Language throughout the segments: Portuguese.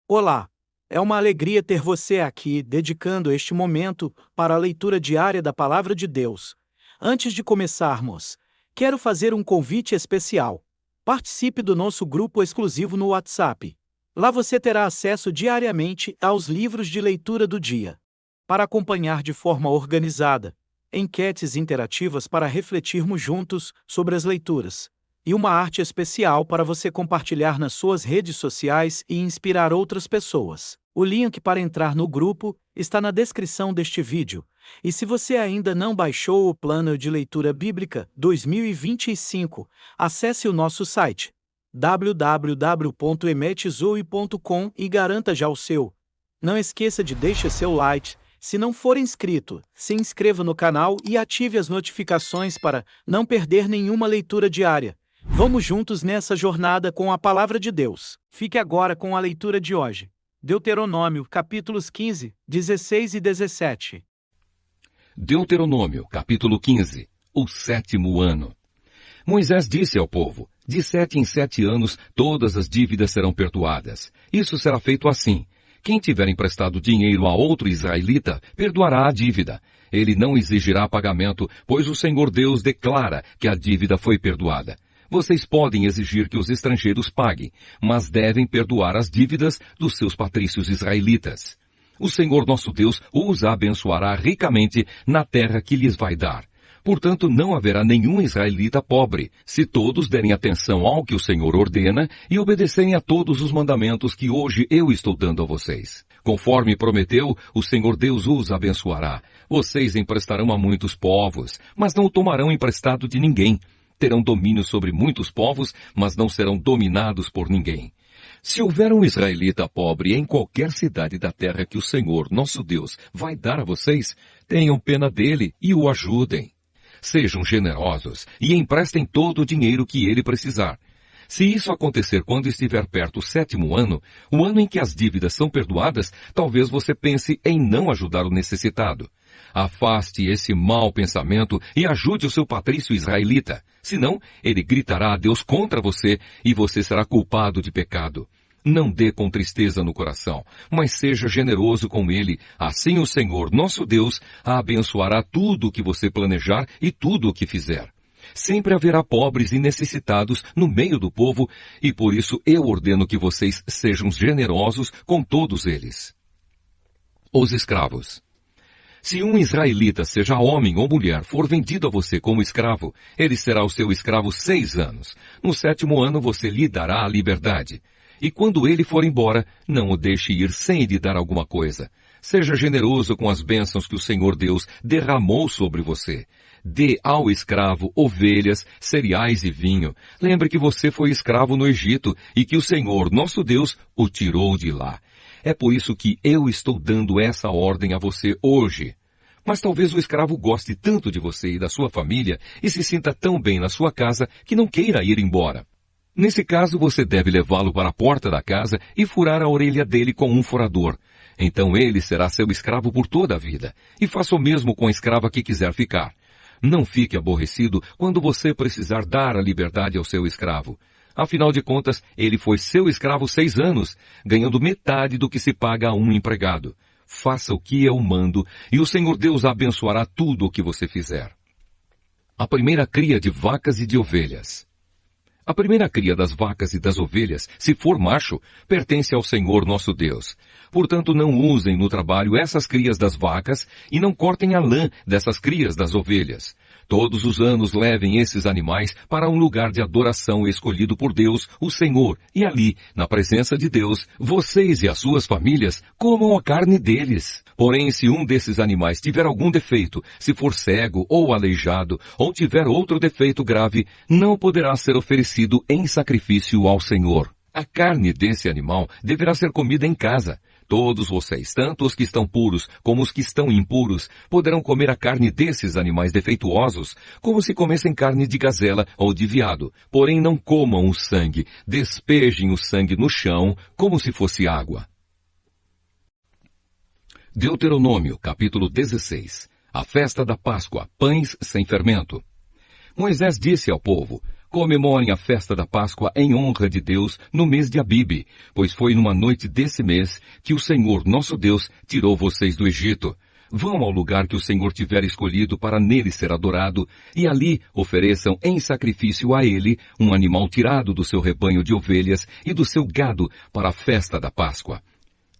Olá! É uma alegria ter você aqui, dedicando este momento para a leitura diária da Palavra de Deus. Antes de começarmos, quero fazer um convite especial. Participe do nosso grupo exclusivo no WhatsApp. Lá você terá acesso diariamente aos livros de leitura do dia. Para acompanhar de forma organizada, enquetes interativas para refletirmos juntos sobre as leituras e uma arte especial para você compartilhar nas suas redes sociais e inspirar outras pessoas. O link para entrar no grupo está na descrição deste vídeo. E se você ainda não baixou o Plano de Leitura Bíblica 2025, acesse o nosso site www.emetzoe.com e garanta já o seu. Não esqueça de deixar seu like. Se não for inscrito, se inscreva no canal e ative as notificações para não perder nenhuma leitura diária. Vamos juntos nessa jornada com a Palavra de Deus. Fique agora com a leitura de hoje. Deuteronômio, capítulos 15, 16 e 17. Deuteronômio, capítulo 15, o 7º ano. Moisés disse ao povo: de 7 em 7 anos todas as dívidas serão perdoadas. Isso será feito assim: quem tiver emprestado dinheiro a outro israelita, perdoará a dívida. Ele não exigirá pagamento, pois o Senhor Deus declara que a dívida foi perdoada. Vocês podem exigir que os estrangeiros paguem, mas devem perdoar as dívidas dos seus patrícios israelitas. O Senhor nosso Deus os abençoará ricamente na terra que lhes vai dar. Portanto, não haverá nenhum israelita pobre, se todos derem atenção ao que o Senhor ordena e obedecerem a todos os mandamentos que hoje eu estou dando a vocês. Conforme prometeu, o Senhor Deus os abençoará. Vocês emprestarão a muitos povos, mas não tomarão emprestado de ninguém. Terão domínio sobre muitos povos, mas não serão dominados por ninguém. Se houver um israelita pobre em qualquer cidade da terra que o Senhor, nosso Deus, vai dar a vocês, tenham pena dele e o ajudem. Sejam generosos e emprestem todo o dinheiro que ele precisar. Se isso acontecer quando estiver perto o 7º ano, o ano em que as dívidas são perdoadas, talvez você pense em não ajudar o necessitado. Afaste esse mau pensamento e ajude o seu patrício israelita. Senão, ele gritará a Deus contra você e você será culpado de pecado. Não dê com tristeza no coração, mas seja generoso com ele. Assim o Senhor, nosso Deus, abençoará tudo o que você planejar e tudo o que fizer. Sempre haverá pobres e necessitados no meio do povo, e por isso eu ordeno que vocês sejam generosos com todos eles. Os escravos. Se um israelita, seja homem ou mulher, for vendido a você como escravo, ele será o seu escravo 6 anos. No 7º ano você lhe dará a liberdade. E quando ele for embora, não o deixe ir sem lhe dar alguma coisa. Seja generoso com as bênçãos que o Senhor Deus derramou sobre você. Dê ao escravo ovelhas, cereais e vinho. Lembre que você foi escravo no Egito e que o Senhor, nosso Deus, o tirou de lá. É por isso que eu estou dando essa ordem a você hoje. Mas talvez o escravo goste tanto de você e da sua família e se sinta tão bem na sua casa que não queira ir embora. Nesse caso, você deve levá-lo para a porta da casa e furar a orelha dele com um furador. Então ele será seu escravo por toda a vida. E faça o mesmo com a escrava que quiser ficar. Não fique aborrecido quando você precisar dar a liberdade ao seu escravo. Afinal de contas, ele foi seu escravo 6 anos, ganhando metade do que se paga a um empregado. Faça o que eu mando, e o Senhor Deus abençoará tudo o que você fizer. A primeira cria de vacas e de ovelhas. A primeira cria das vacas e das ovelhas, se for macho, pertence ao Senhor nosso Deus. Portanto, não usem no trabalho essas crias das vacas e não cortem a lã dessas crias das ovelhas. Todos os anos levem esses animais para um lugar de adoração escolhido por Deus, o Senhor, e ali, na presença de Deus, vocês e as suas famílias comam a carne deles. Porém, se um desses animais tiver algum defeito, se for cego ou aleijado, ou tiver outro defeito grave, não poderá ser oferecido em sacrifício ao Senhor. A carne desse animal deverá ser comida em casa. Todos vocês, tanto os que estão puros como os que estão impuros, poderão comer a carne desses animais defeituosos, como se comessem carne de gazela ou de veado. Porém não comam o sangue, despejem o sangue no chão, como se fosse água. Deuteronômio, capítulo 16. A festa da Páscoa, pães sem fermento. Moisés disse ao povo: Comemorem a festa da Páscoa em honra de Deus no mês de Abibe, pois foi numa noite desse mês que o Senhor, nosso Deus, tirou vocês do Egito. Vão ao lugar que o Senhor tiver escolhido para nele ser adorado, e ali ofereçam em sacrifício a ele um animal tirado do seu rebanho de ovelhas e do seu gado para a festa da Páscoa.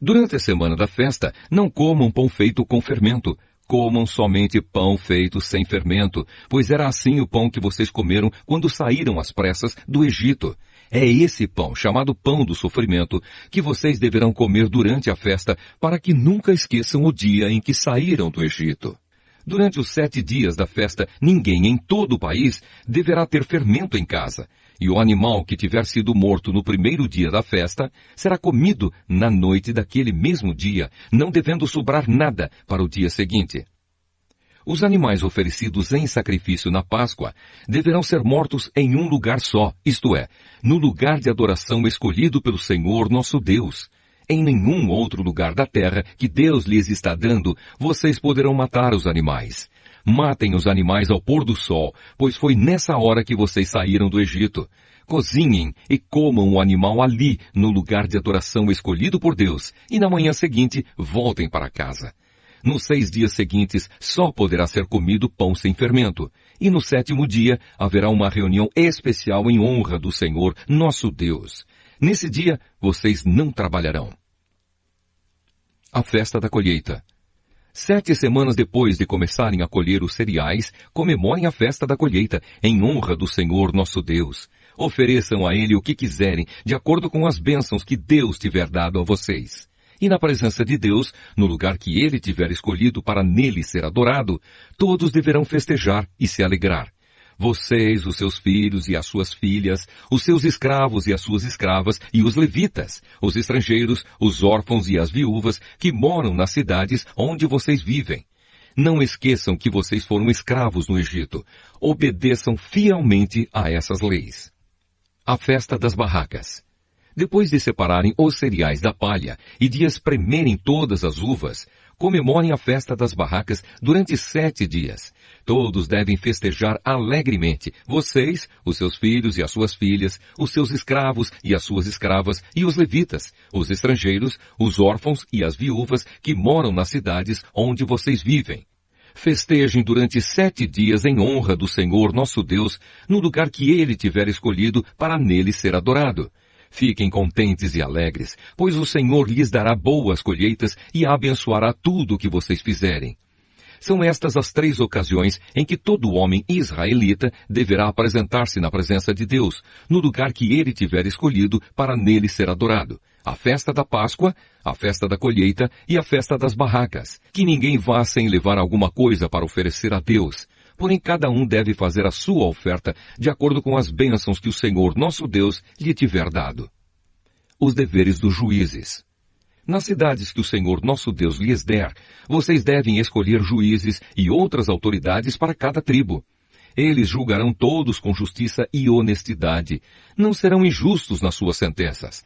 Durante a semana da festa, não comam pão feito com fermento. Comam somente pão feito sem fermento, pois era assim o pão que vocês comeram quando saíram às pressas do Egito. É esse pão, chamado pão do sofrimento, que vocês deverão comer durante a festa, para que nunca esqueçam o dia em que saíram do Egito. Durante os 7 dias da festa, ninguém em todo o país deverá ter fermento em casa. E o animal que tiver sido morto no primeiro dia da festa será comido na noite daquele mesmo dia, não devendo sobrar nada para o dia seguinte. Os animais oferecidos em sacrifício na Páscoa deverão ser mortos em um lugar só, isto é, no lugar de adoração escolhido pelo Senhor nosso Deus. Em nenhum outro lugar da terra que Deus lhes está dando, vocês poderão matar os animais. Matem os animais ao pôr do sol, pois foi nessa hora que vocês saíram do Egito. Cozinhem e comam o animal ali, no lugar de adoração escolhido por Deus, e na manhã seguinte voltem para casa. Nos 6 dias seguintes só poderá ser comido pão sem fermento, e no 7º dia haverá uma reunião especial em honra do Senhor, nosso Deus. Nesse dia vocês não trabalharão. A festa da colheita. 7 semanas depois de começarem a colher os cereais, comemorem a festa da colheita, em honra do Senhor nosso Deus. Ofereçam a Ele o que quiserem, de acordo com as bênçãos que Deus tiver dado a vocês. E na presença de Deus, no lugar que Ele tiver escolhido para nele ser adorado, todos deverão festejar e se alegrar. Vocês, os seus filhos e as suas filhas, os seus escravos e as suas escravas, e os levitas, os estrangeiros, os órfãos e as viúvas que moram nas cidades onde vocês vivem. Não esqueçam que vocês foram escravos no Egito. Obedeçam fielmente a essas leis. A festa das barracas. Depois de separarem os cereais da palha e de espremerem todas as uvas, comemorem a festa das barracas durante 7 dias. Todos devem festejar alegremente, vocês, os seus filhos e as suas filhas, os seus escravos e as suas escravas, e os levitas, os estrangeiros, os órfãos e as viúvas que moram nas cidades onde vocês vivem. Festejem durante 7 dias em honra do Senhor nosso Deus, no lugar que Ele tiver escolhido para nele ser adorado. Fiquem contentes e alegres, pois o Senhor lhes dará boas colheitas e abençoará tudo o que vocês fizerem. São estas as 3 ocasiões em que todo homem israelita deverá apresentar-se na presença de Deus, no lugar que ele tiver escolhido para nele ser adorado. A festa da Páscoa, a festa da colheita e a festa das barracas. Que ninguém vá sem levar alguma coisa para oferecer a Deus. Porém, cada um deve fazer a sua oferta de acordo com as bênçãos que o Senhor, nosso Deus, lhe tiver dado. Os deveres dos juízes. Nas cidades que o Senhor nosso Deus lhes der, vocês devem escolher juízes e outras autoridades para cada tribo. Eles julgarão todos com justiça e honestidade. Não serão injustos nas suas sentenças.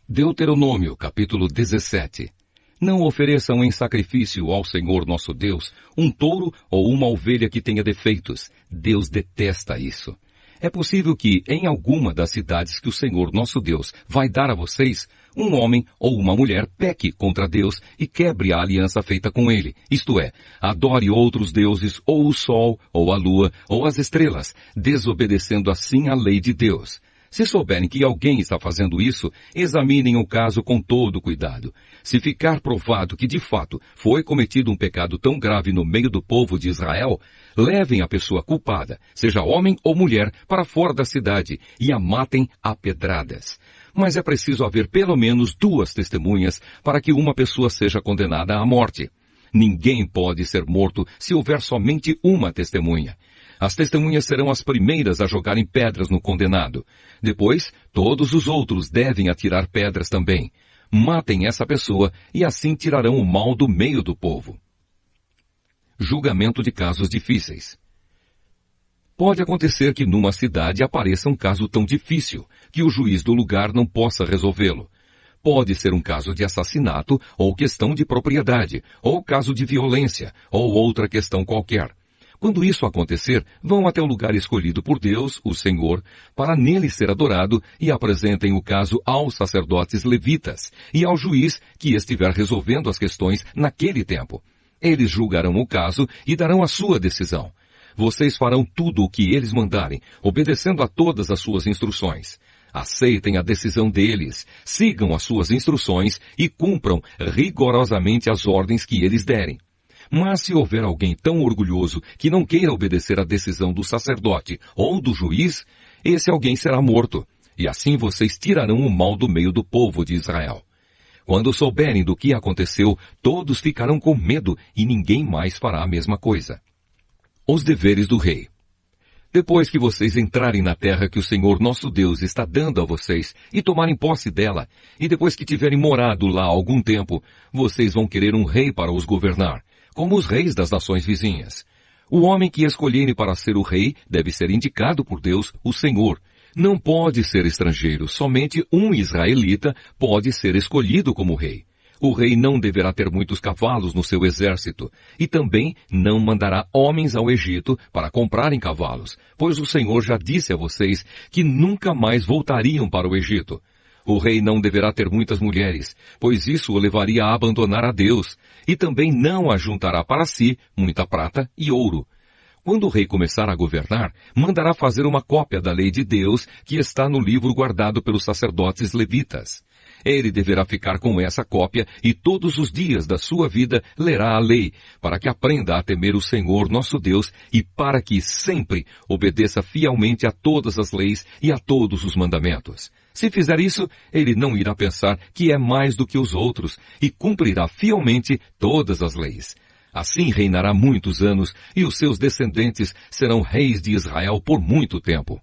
Deuteronômio, capítulo 17. Não ofereçam em sacrifício ao Senhor nosso Deus um touro ou uma ovelha que tenha defeitos. Deus detesta isso. É possível que, em alguma das cidades que o Senhor nosso Deus vai dar a vocês, um homem ou uma mulher peque contra Deus e quebre a aliança feita com ele, isto é, adore outros deuses, ou o sol, ou a lua, ou as estrelas, desobedecendo assim a lei de Deus. Se souberem que alguém está fazendo isso, examinem o caso com todo cuidado. Se ficar provado que de fato foi cometido um pecado tão grave no meio do povo de Israel, levem a pessoa culpada, seja homem ou mulher, para fora da cidade e a matem a pedradas. Mas é preciso haver pelo menos 2 testemunhas para que uma pessoa seja condenada à morte. Ninguém pode ser morto se houver somente uma testemunha. As testemunhas serão as primeiras a jogarem pedras no condenado. Depois, todos os outros devem atirar pedras também. Matem essa pessoa e assim tirarão o mal do meio do povo. Julgamento de casos difíceis. Pode acontecer que numa cidade apareça um caso tão difícil que o juiz do lugar não possa resolvê-lo. Pode ser um caso de assassinato, ou questão de propriedade, ou caso de violência, ou outra questão qualquer. Quando isso acontecer, vão até o lugar escolhido por Deus, o Senhor, para nele ser adorado e apresentem o caso aos sacerdotes levitas e ao juiz que estiver resolvendo as questões naquele tempo. Eles julgarão o caso e darão a sua decisão. Vocês farão tudo o que eles mandarem, obedecendo a todas as suas instruções. Aceitem a decisão deles, sigam as suas instruções e cumpram rigorosamente as ordens que eles derem. Mas se houver alguém tão orgulhoso que não queira obedecer à decisão do sacerdote ou do juiz, esse alguém será morto, e assim vocês tirarão o mal do meio do povo de Israel. Quando souberem do que aconteceu, todos ficarão com medo e ninguém mais fará a mesma coisa. Os deveres do rei. Depois que vocês entrarem na terra que o Senhor nosso Deus está dando a vocês e tomarem posse dela, e depois que tiverem morado lá algum tempo, vocês vão querer um rei para os governar, como os reis das nações vizinhas. O homem que escolherem para ser o rei deve ser indicado por Deus, o Senhor. Não pode ser estrangeiro, somente um israelita pode ser escolhido como rei. O rei não deverá ter muitos cavalos no seu exército, e também não mandará homens ao Egito para comprarem cavalos, pois o Senhor já disse a vocês que nunca mais voltariam para o Egito. O rei não deverá ter muitas mulheres, pois isso o levaria a abandonar a Deus, e também não ajuntará para si muita prata e ouro. Quando o rei começar a governar, mandará fazer uma cópia da lei de Deus que está no livro guardado pelos sacerdotes levitas. Ele deverá ficar com essa cópia e todos os dias da sua vida lerá a lei, para que aprenda a temer o Senhor nosso Deus e para que sempre obedeça fielmente a todas as leis e a todos os mandamentos. Se fizer isso, ele não irá pensar que é mais do que os outros e cumprirá fielmente todas as leis. Assim reinará muitos anos e os seus descendentes serão reis de Israel por muito tempo.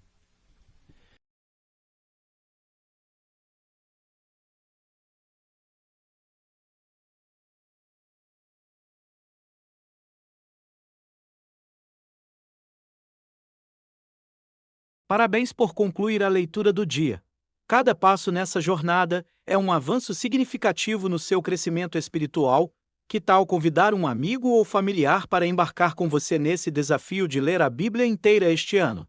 Parabéns por concluir a leitura do dia. Cada passo nessa jornada é um avanço significativo no seu crescimento espiritual. Que tal convidar um amigo ou familiar para embarcar com você nesse desafio de ler a Bíblia inteira este ano?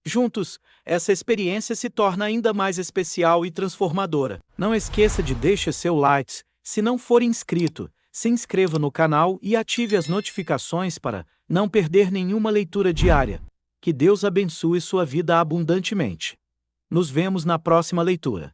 Juntos, essa experiência se torna ainda mais especial e transformadora. Não esqueça de deixar seu like. Se não for inscrito, se inscreva no canal e ative as notificações para não perder nenhuma leitura diária. Que Deus abençoe sua vida abundantemente. Nos vemos na próxima leitura.